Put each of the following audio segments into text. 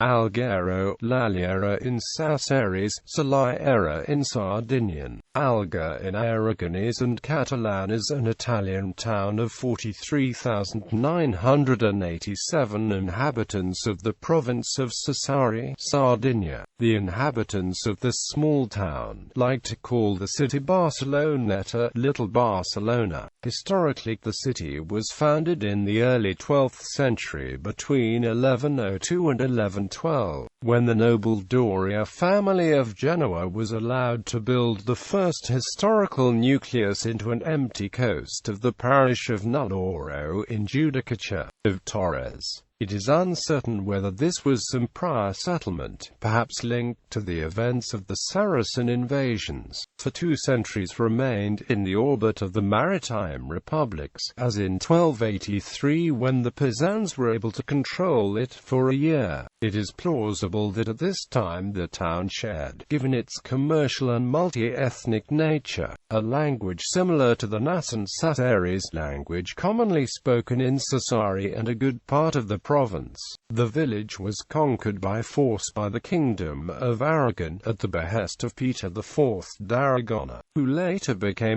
Alghero, L'Alghera in Sassarese, Saliera in Sardinian. Alguer in Aragonese and Catalan is an Italian town of 43,987 inhabitants of the province of Sassari, Sardinia. The inhabitants of this small town like to call the city Barceloneta, Little Barcelona. Historically, the city was founded in the early 12th century between 1102 and 1112, when the noble Doria family of Genoa was allowed to build the first historical nucleus into an empty coast of the parish of Nulauro in Judicature of Torres. It is uncertain whether this was some prior settlement, perhaps linked to the events of the Saracen invasions, for 2 centuries remained in the orbit of the maritime republics, as in 1283 when the Pisans were able to control it for a year. It is plausible that at this time the town shared, given its commercial and multi-ethnic nature, a language similar to the nascent Sassarese language commonly spoken in Sassari and a good part of the province. The village was conquered by force by the Kingdom of Aragon, at the behest of Peter IV d'Aragon, who later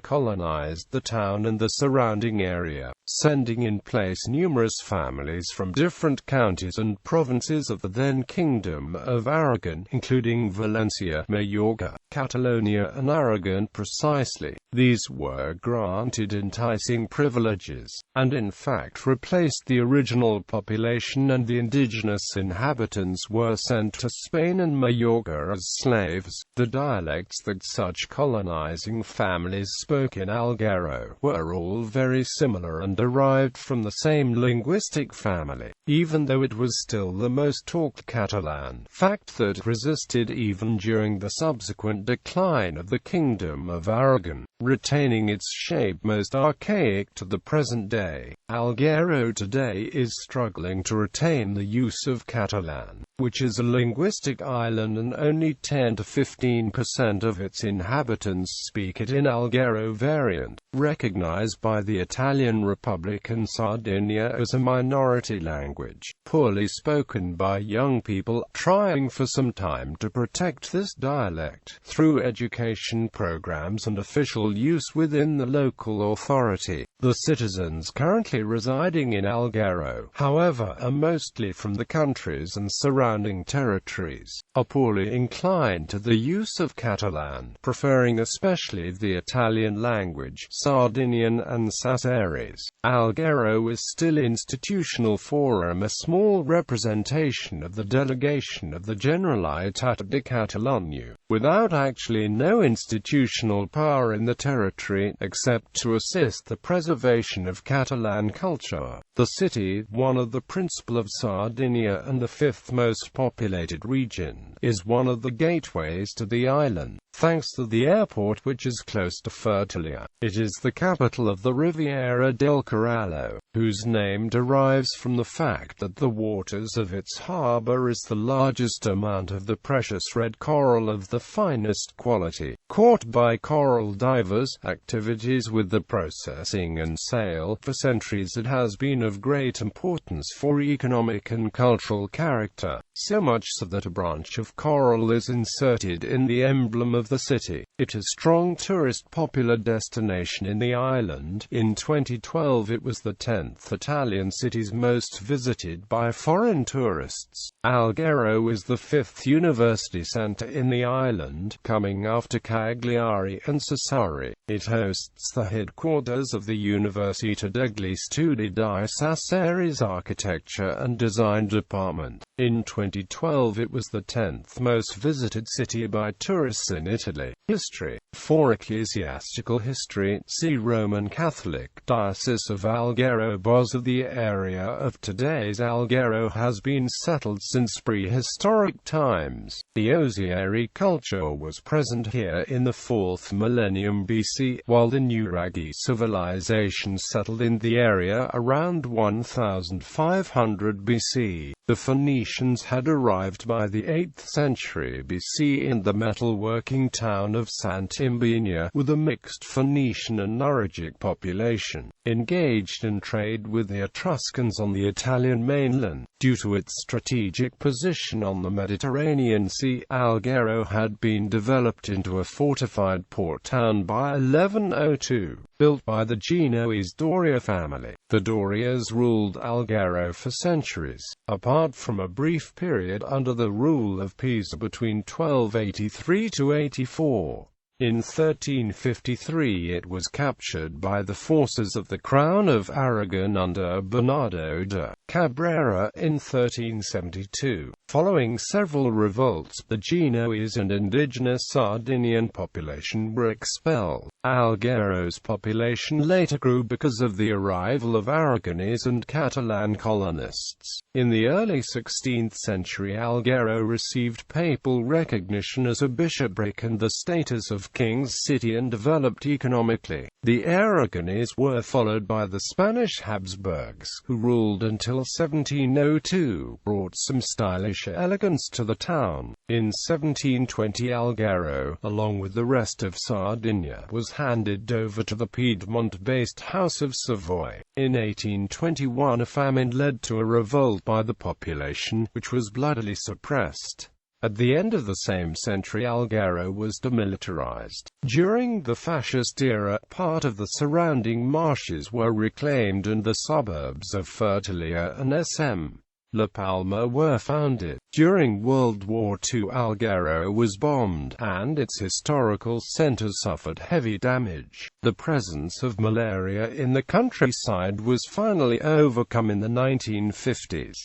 colonized the town and the surrounding area, sending in place numerous families from different counties and provinces of the then Kingdom of Aragon, including Valencia, Majorca, Catalonia and Aragon precisely. These were granted enticing privileges, and in fact replaced the original population, and the indigenous inhabitants were sent to Spain and Majorca as slaves. The dialects that such colonizing families spoke in Alghero were all very similar and derived from the same linguistic family, even though it was still the most talked Catalan, fact that resisted even during the subsequent decline of the Kingdom of Aragon, retaining its shape most archaic to the present day. Alghero today is struggling to retain the use of Catalan, which is a linguistic island, and only 10 to 15% of its inhabitants speak it in Alghero variant, recognized by the Italian Republic and Sardinia as a minority language, poorly spoken by young people, trying for some time to protect this dialect through education programs and official use within the local authority. The citizens currently residing in Alghero, however, are mostly from the countries and surrounding territories, are poorly inclined to the use of Catalan, preferring especially the Italian language, Sardinian and Sassarese. Alghero is still institutional forum, a small representation of the delegation of the Generalitat de Catalunya, without actually no institutional power in the territory, except to assist the preservation of Catalan culture. The city, one of the principal of Sardinia and the 5th most populated region, is one of the gateways to the island, thanks to the airport which is close to Fertilia. It is the capital of the Riviera del Corallo, whose name derives from the fact that the waters of its harbor is the largest amount of the precious red coral of the finest quality, caught by coral divers. Activities with the processing and sale. For centuries it has been of great importance for economic and cultural character, so much so that a branch of coral is inserted in the emblem of the city. It is a strong tourist popular destination in the island. In 2012 it was the 10th Italian cities most visited by foreign tourists. Alghero is the 5th university center in the island, coming after Cagliari and Sassari. It hosts the headquarters of the Università degli Studi di Sassari's Architecture and Design Department. In 2012 it was the 10th most visited city by tourists in Italy. History. For ecclesiastical history, see Roman Catholic Diocese of Alghero. The area of today's Alghero has been settled since prehistoric times. The Osieri culture was present here in the 4th millennium BC, while the Nuraghi civilization settled in the area around 1500 BC. The Phoenicians had arrived by the 8th century BC in the metalworking town of Sant'Imbenia, with a mixed Phoenician and Nuragic population, engaged in trade with the Etruscans on the Italian mainland. Due to its strategic position on the Mediterranean Sea, Alghero had been developed into a fortified port town by 1102, built by the Genoese Doria family. The Dorias ruled Alghero for centuries, apart from a brief period under the rule of Pisa between 1283 to 84. In 1353 it was captured by the forces of the Crown of Aragon under Bernardo de Cabrera in 1372. Following several revolts, the Genoese and indigenous Sardinian population were expelled. Alghero's population later grew because of the arrival of Aragonese and Catalan colonists. In the early 16th century, Alghero received papal recognition as a bishopric and the status of king's city and developed economically. The Aragonese were followed by the Spanish Habsburgs, who ruled until 1702, brought some stylish elegance to the town. In 1720 Alghero, along with the rest of Sardinia, was handed over to the Piedmont-based House of Savoy. In 1821 a famine led to a revolt by the population, which was bloodily suppressed. At the end of the same century Alghero was demilitarized. During the fascist era, part of the surrounding marshes were reclaimed and the suburbs of Fertilia and Sm. La Palma were founded. During World War II Alghero was bombed, and its historical center suffered heavy damage. The presence of malaria in the countryside was finally overcome in the 1950s.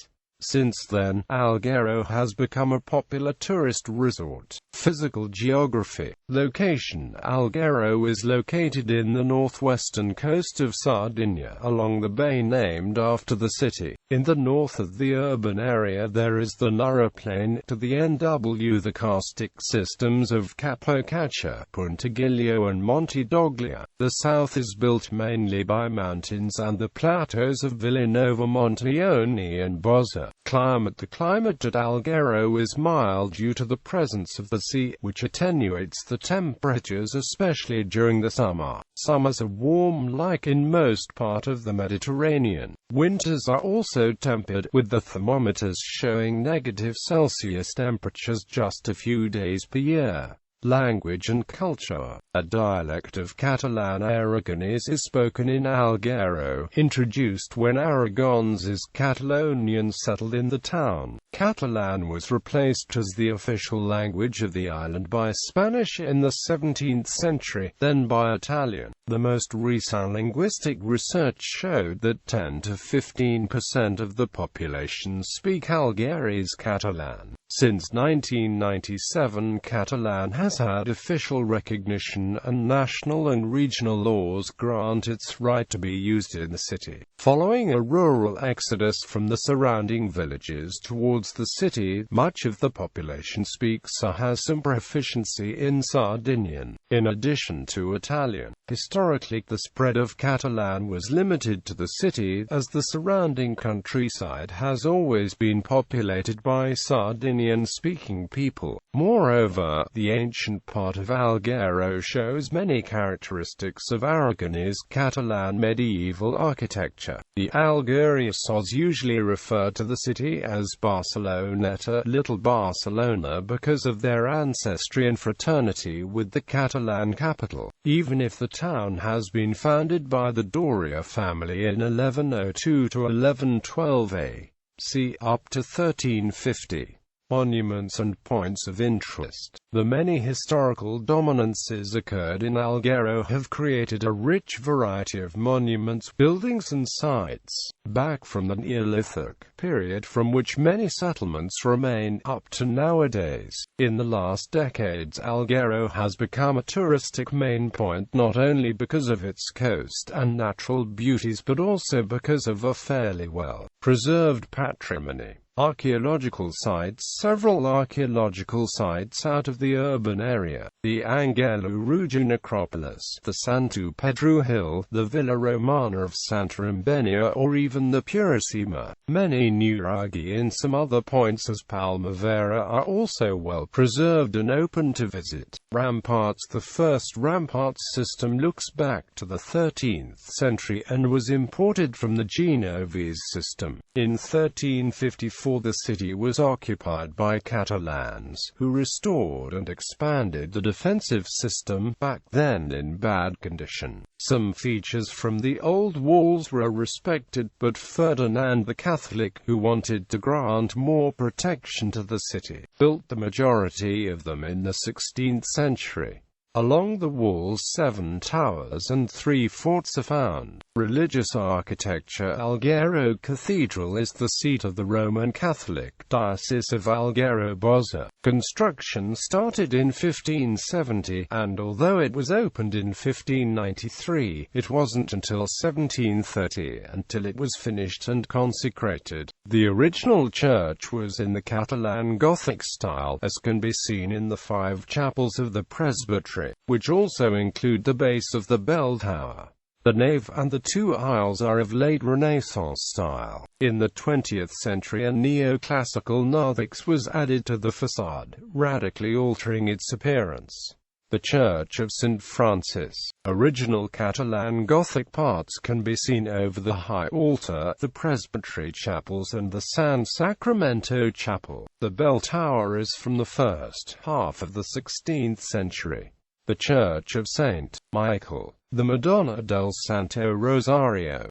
Since then, Alghero has become a popular tourist resort. Physical geography. Location. Alghero is located in the northwestern coast of Sardinia, along the bay named after the city. In the north of the urban area there is the Nulauro plain, to the NW the karstic systems of Capocaccia, Puntiglio and Monte Doglia. The south is built mainly by mountains and the plateaus of Villanova Montione and Bozza. Climate. The climate at Alghero is mild due to the presence of the sea, which attenuates the temperatures especially during the summer. Summers are warm like in most part of the Mediterranean. Winters are also tempered, with the thermometers showing -Celsius temperatures just a few days per year. Language and culture. A dialect of Catalan Aragonese is spoken in Alghero, introduced when Aragonese Catalonians settled in the town. Catalan was replaced as the official language of the island by Spanish in the 17th century, then by Italian. The most recent linguistic research showed that 10 to 15% of the population speak Algherese Catalan. Since 1997, Catalan has had official recognition and national and regional laws grant its right to be used in the city. Following a rural exodus from the surrounding villages towards the city, much of the population speaks or has some proficiency in Sardinian, in addition to Italian. Historically, the spread of Catalan was limited to the city, as the surrounding countryside has always been populated by Sardinian-speaking people. Moreover, the ancient part of Alghero shows many characteristics of Aragonese Catalan medieval architecture. The Alguerios usually refer to the city as Barceloneta, Little Barcelona, because of their ancestry and fraternity with the Catalan capital, even if the town has been founded by the Doria family in 1102 to 1112 A.C. up to 1350. Monuments and points of interest. The many historical dominances occurred in Alghero have created a rich variety of monuments, buildings and sites, back from the Neolithic period from which many settlements remain, up to nowadays. In the last decades, Alghero has become a touristic main point not only because of its coast and natural beauties but also because of a fairly well preserved patrimony. Archaeological sites. Several archaeological sites out of the urban area: the Angelo-Rugian necropolis, the Santo Pedro Hill, the Villa Romana of Santa Imbenia, or even the Purisima. Many nuraghi in some other points as Palmavera are also well preserved and open to visit. Ramparts. The first ramparts system looks back to the 13th century and was imported from the Genovese system. In 1354 the city was occupied by Catalans, who restored and expanded the defensive system, back then in bad condition. Some features from the old walls were respected, but Ferdinand the Catholic, who wanted to grant more protection to the city, built the majority of them in the 16th century. Along the walls 7 towers and 3 forts are found. Religious architecture. Alghero Cathedral is the seat of the Roman Catholic Diocese of Alghero-Bozza. Construction started in 1570, and although it was opened in 1593, it wasn't until 1730 until it was finished and consecrated. The original church was in the Catalan Gothic style, as can be seen in the 5 chapels of the presbytery, which also include the base of the bell tower. The nave and the 2 aisles are of late Renaissance style. In the 20th century a neoclassical narthex was added to the facade, radically altering its appearance. The Church of St. Francis. Original Catalan Gothic parts can be seen over the high altar, the presbytery chapels and the San Sacramento chapel. The bell tower is from the first half of the 16th century. The Church of St. Michael. The Madonna del Santo Rosario.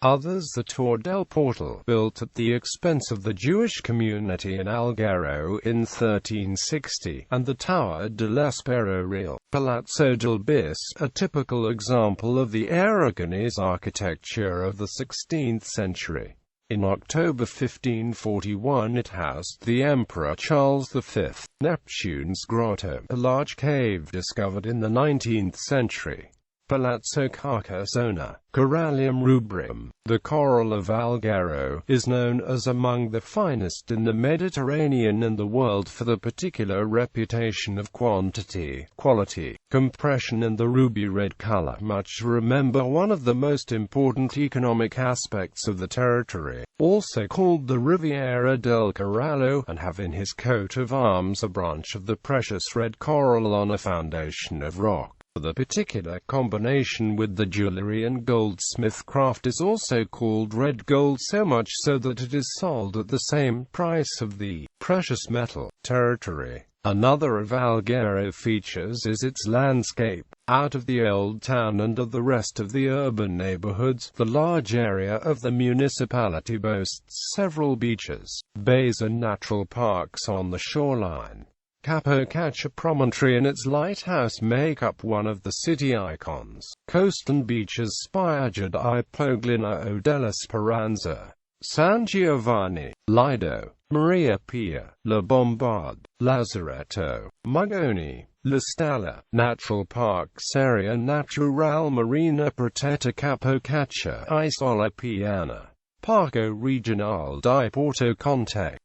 Others. The Torre del Portal, built at the expense of the Jewish community in Alghero in 1360, and the Tower de l'Espero Real. Palazzo del Bis, a typical example of the Aragonese architecture of the 16th century. In October 1541 it housed the Emperor Charles V. Neptune's Grotto, a large cave discovered in the 19th century. Palazzo Carcassona. Corallium rubrum. The coral of Alghero is known as among the finest in the Mediterranean and the world for the particular reputation of quantity, quality, compression and the ruby-red color. Much to remember one of the most important economic aspects of the territory, also called the Riviera del Corallo, and have in his coat of arms a branch of the precious red coral on a foundation of rock. The particular combination with the jewelry and goldsmith craft is also called red gold, so much so that it is sold at the same price of the precious metal. Territory. Another of Alghero features is its landscape. Out of the old town and of the rest of the urban neighborhoods, the large area of the municipality boasts several beaches, bays and natural parks on the shoreline. Capocaccia Promontory and its lighthouse make up one of the city icons. Coast and beaches. Spiaggia di Poglino della Speranza, San Giovanni, Lido, Maria Pia, La Bombarde, Lazaretto, Mugoni, La Stalla. Natural Parks Area Natural Marina Protetta Capocaccia, Isola Piana, Parco Regional di Porto Conte.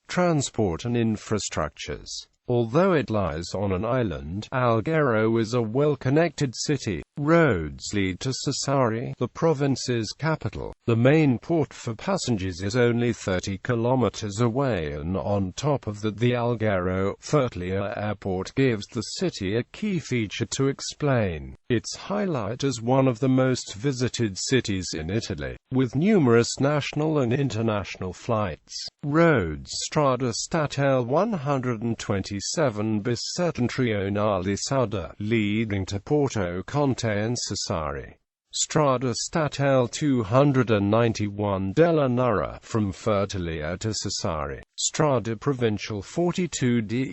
Transport and infrastructures. Although it lies on an island, Alghero is a well-connected city. Roads lead to Sassari, the province's capital. The main port for passengers is only 30 kilometers away, and on top of that the Alghero Fertlia Airport gives the city a key feature to explain its highlight as one of the most visited cities in Italy, with numerous national and international flights. Roads. Strada Statale 127 bis Settentrionale Sauda, leading to Porto Conte and Sassari. Strada Statale 291 della Nura, from Fertlia to Sassari. Strada Provincial 42 dei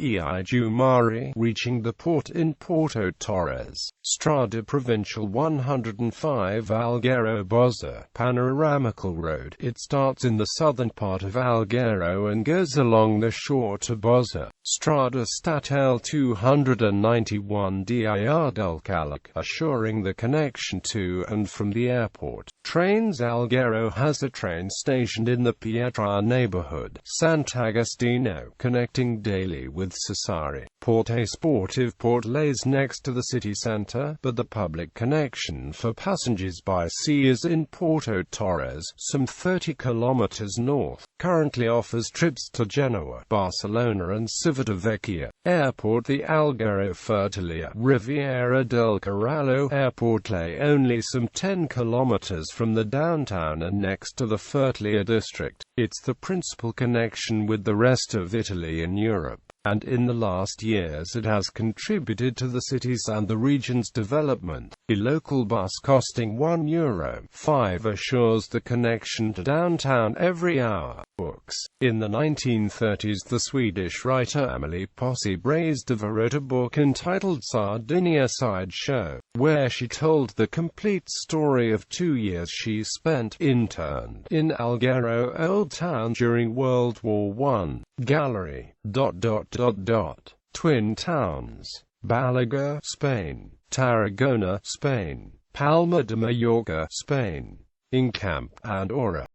Jumari, reaching the port in Porto Torres. Strada Provincial 105 Alghero Bozza, panoramical road. It starts in the southern part of Alghero and goes along the shore to Bozza. Strada Statale 291 di Ardalcalac, assuring the connection to and from the airport. Trains. Alghero has a train station in the Pietra neighborhood. Sant'Agostino, connecting daily with Sassari. Porte Sportive port lays next to the city centre, but the public connection for passengers by sea is in Porto Torres, some 30 kilometers north. Currently offers trips to Genoa, Barcelona and Civitavecchia. Airport. The Alghero Fertilia Riviera del Corallo Airport lay only some 10 kilometers from the downtown and next to the Fertilia district. It's the principal connection with the rest of Italy and Europe, and in the last years it has contributed to the city's and the region's development. A local bus costing €1.05 assures the connection to downtown every hour. Books. In the 1930s, the Swedish writer Amelie Posse-Brasdeva wrote a book entitled Sardinia Sideshow, where she told the complete story of 2 years she spent interned in Alghero Old Town during World War I. Gallery. Twin Towns. Balaguer, Spain. Tarragona, Spain. Palma de Mallorca, Spain. Incamp, Andorra.